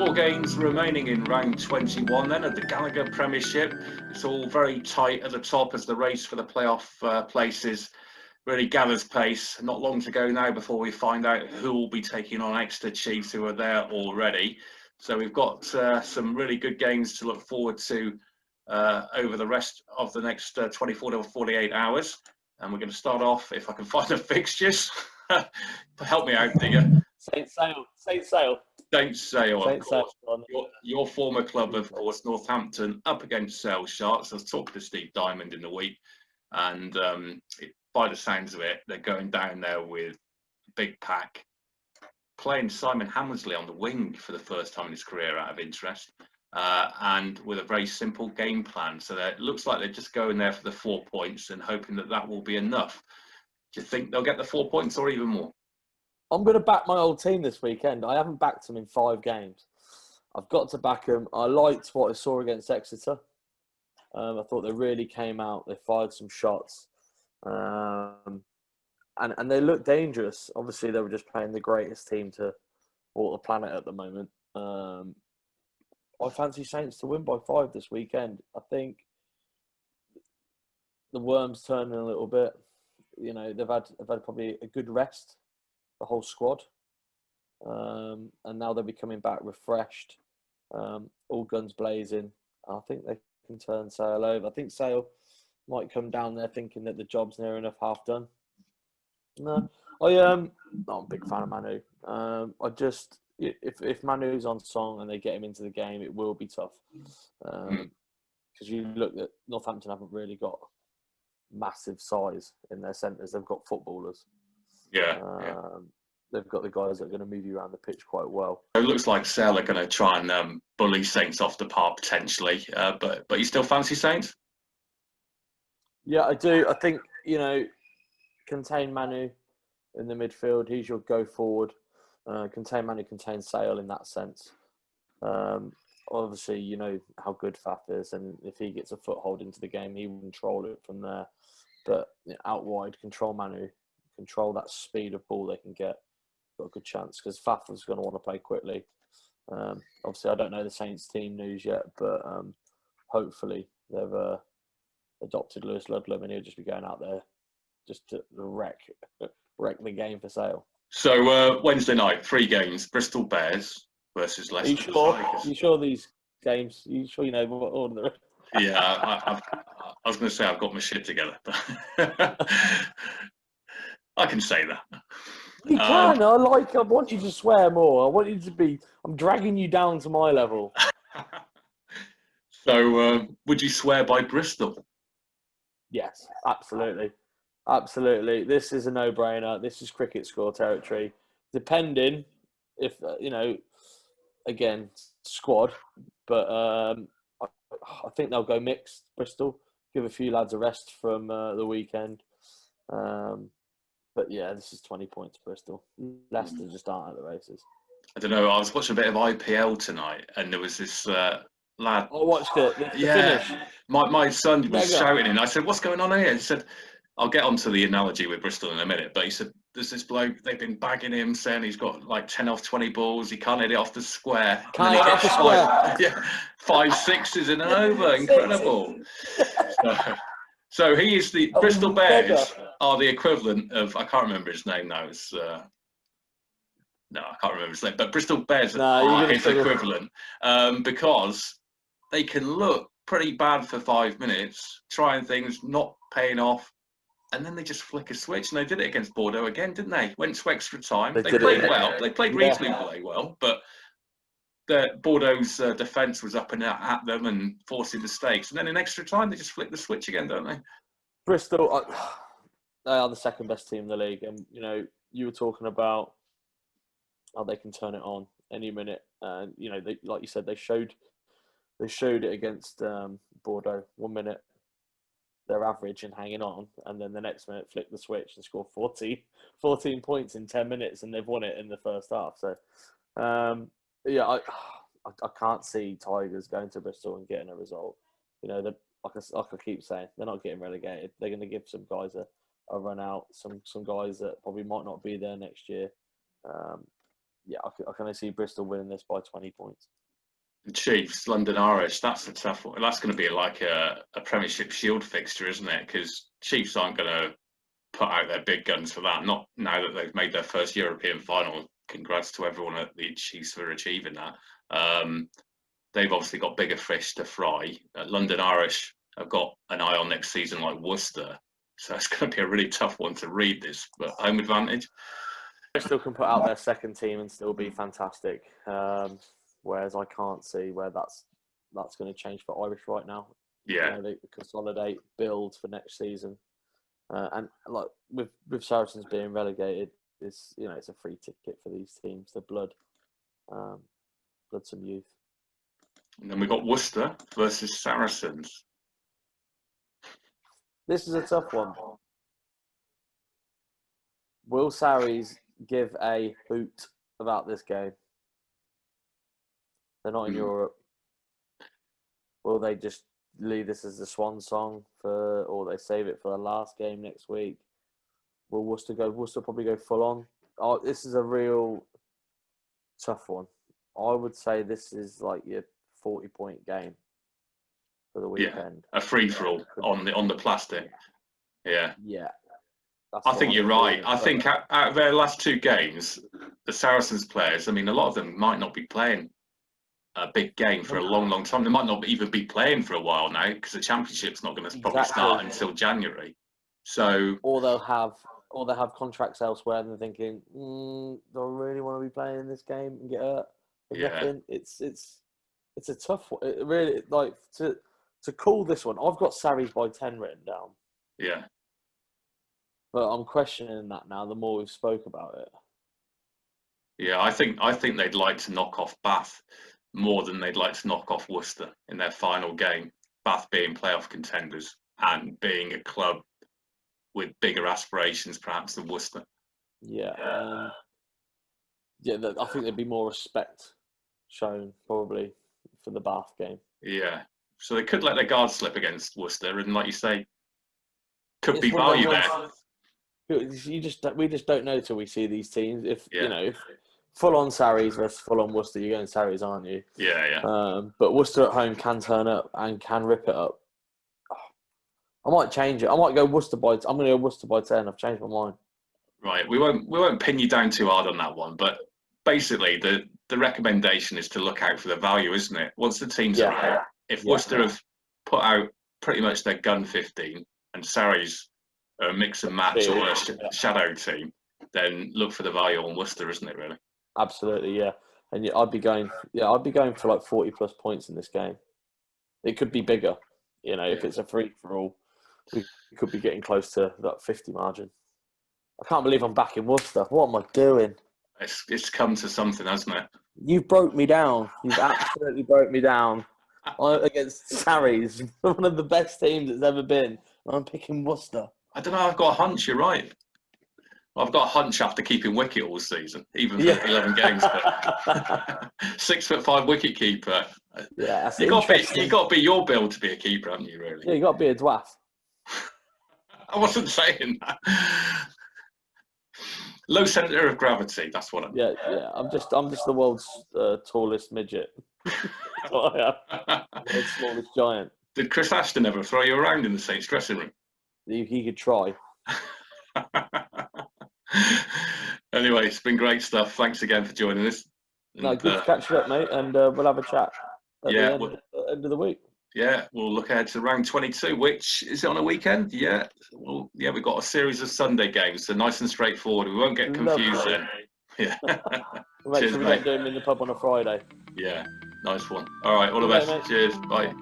4 games remaining in round 21 then of the Gallagher Premiership. It's all very tight at the top as the race for the playoff places really gathers pace. Not long to go now before we find out who will be taking on Exeter Chiefs, who are there already. So we've got some really good games to look forward to over the rest of the next 24 to 48 hours. And we're going to start off, if I can find the fixtures. Help me out, Digger. Saint Sale. Saint Sale, of course. Your former club, of course, Northampton, up against Sale Sharks. I was talking to Steve Diamond in the week, and by the sounds of it, they're going down there with a big pack, playing Simon Hammersley on the wing for the first time in his career out of interest, and with a very simple game plan. So it looks like they're just going there for the 4 points and hoping that that will be enough. Do you think they'll get the 4 points or even more? I'm going to back my old team this weekend. I haven't backed them in 5 games. I've got to back them. I liked what I saw against Exeter. I thought they really came out. They fired some shots. And they looked dangerous. Obviously, they were just playing the greatest team to walk the planet at the moment. I fancy Saints to win by 5 this weekend. I think the worm's turning a little bit. You know, they've had probably a good rest, the whole squad, and now they'll be coming back refreshed, all guns blazing. I think they can turn Sale over. I think Sale might come down there thinking that the job's near enough half done. No, I'm not a big fan of Manu. I just if Manu's on song and they get him into the game, it will be tough. Because you look at Northampton haven't really got massive size in their centres. They've got footballers. Yeah. They've got the guys that are going to move you around the pitch quite well. It looks like Sale are going to try and bully Saints off the park potentially, but you still fancy Saints? Yeah, I do. I think, contain Manu in the midfield. He's your go forward. Contain Manu, contain Sale in that sense. Obviously, you know how good Faf is, and if he gets a foothold into the game, he will control it from there. But out wide, control Manu, control that speed of ball they can get. Got a good chance because Faf was going to want to play quickly. Obviously, I don't know the Saints team news yet, but hopefully they've adopted Lewis Ludlam and he'll just be going out there just to wreck the game for Sale. So Wednesday night, 3 games: Bristol Bears versus Leicester. Are you sure these games? Are you sure you know what order they're in? Yeah, I was going to say I've got my shit together, but I can say that. You can. I want you to swear more. I want you to be. I'm dragging you down to my level. So, would you swear by Bristol? Yes, absolutely. Absolutely. This is a no-brainer. This is cricket score territory. Depending if, again, squad, but I think they'll go mixed, Bristol. Give a few lads a rest from the weekend. But yeah, this is 20 points, Bristol. Leicester just aren't at the races. I don't know. I was watching a bit of IPL tonight and there was this lad. I watched it. The finish. My son was shouting and I said, "What's going on here?" He said, I'll get onto the analogy with Bristol in a minute, but he said, there's this bloke, they've been bagging him, saying he's got like 10 off 20 balls, he can't hit it off the square. Can't hit it off the square. Yeah, 5 6s in an over, incredible. So he is the, Bristol Bears are the equivalent of, I can't remember his name now, it's, no, I can't remember his name, but Bristol Bears are his equivalent because they can look pretty bad for 5 minutes, trying things, not paying off, and then they just flick a switch, and they did it against Bordeaux again, didn't they? Went to extra time. They played well. They played reasonably well, but Bordeaux's defence was up and at them and forcing mistakes. And then in extra time, they just flick the switch again, don't they? Bristol, they are the second best team in the league, and you were talking about how they can turn it on any minute, and they, like you said, they showed it against Bordeaux. 1 minute they're average and hanging on, and then the next minute flick the switch and score 14 points in 10 minutes, and they've won it in the first half. So, I can't see Tigers going to Bristol and getting a result. Like I keep saying, they're not getting relegated. They're going to give some guys a run out, some guys that probably might not be there next year. yeah, I can only see Bristol winning this by 20 points. Chiefs, London Irish, that's a tough one. That's going to be like a Premiership Shield fixture, isn't it? Because Chiefs aren't going to put out their big guns for that. Not now that they've made their first European final. Congrats to everyone at the Chiefs for achieving that. They've obviously got bigger fish to fry. London Irish have got an eye on next season like Worcester. So it's going to be a really tough one to read this, but home advantage. Bristol can put out their second team and still be fantastic. Whereas I can't see where that's going to change for Irish right now. Yeah, they consolidate, build for next season, and like with Saracens being relegated, it's a free ticket for these teams. The blood some youth. and then we got Worcester versus Saracens. This is a tough one. Will Sarries give a hoot about this game? They're not in Europe. Will they just leave this as the swan song or they save it for the last game next week? Will Worcester probably go full on? Oh, this is a real tough one. I would say this is like your 40-point game for the weekend. Yeah, a free for all on the plastic. Yeah. Yeah. I think you're right. I think out of their last two games, the Saracens players, I mean, a lot of them might not be playing a big game for a long, long time. They might not even be playing for a while now because the Championship's not going to probably start until January. So, or they'll have contracts elsewhere, and they're thinking, do I really want to be playing in this game and get hurt? Nothing. It's a tough one. It really, like to call this one. I've got Sarries by 10 written down. Yeah. But I'm questioning that now. The more we've spoke about it. Yeah, I think they'd like to knock off Bath more than they'd like to knock off Worcester in their final game. Bath being playoff contenders and being a club with bigger aspirations, perhaps, than Worcester. Yeah. I think there'd be more respect shown probably for the Bath game. Yeah. So they could let their guard slip against Worcester, and like you say, could be value there. We just don't know till we see these teams. If full on Sarries versus full on Worcester, you're going Sarries, aren't you? Yeah. But Worcester at home can turn up and can rip it up. I might change it. I might go Worcester by. I'm going to go Worcester by 10. I've changed my mind. Right. We won't pin you down too hard on that one, but basically the recommendation is to look out for the value, isn't it? Once the teams are out, if Worcester have put out pretty much their gun 15 and Sarries a mix and match or a shadow team, then look for the value on Worcester, isn't it? Really? Absolutely, yeah. And I'd be going for like 40 plus points in this game. It could be bigger, if it's a free for all. We could be getting close to that 50 margin. I can't believe I'm back in Worcester. What am I doing? It's come to something, hasn't it? You've broke me down. You've absolutely broke me down. Against Sarries, one of the best teams it's ever been. I'm picking Worcester. I don't know. I've got a hunch. You're right. I've got a hunch after keeping wicket all season, even for 11 games. But 6'5" wicket keeper. Yeah, you got to be your build to be a keeper, haven't you? Really? Yeah, you got to be a dwaff. I wasn't saying that. Low centre of gravity. That's what I'm. Yeah. I'm just the world's tallest midget. World's smallest giant. Did Chris Ashton ever throw you around in the Saints dressing room? He could try. Anyway, it's been great stuff. Thanks again for joining us. Good to catch you up, mate, and we'll have a chat at the end of the week. Yeah, we'll look ahead to round 22, which is it on a weekend? Yeah. Well, we've got a series of Sunday games, so nice and straightforward. We won't get confused then. Yeah. We'll make sure we don't do them in the pub on a Friday. Yeah, nice one. All right, all the best. Mate. Cheers. Bye.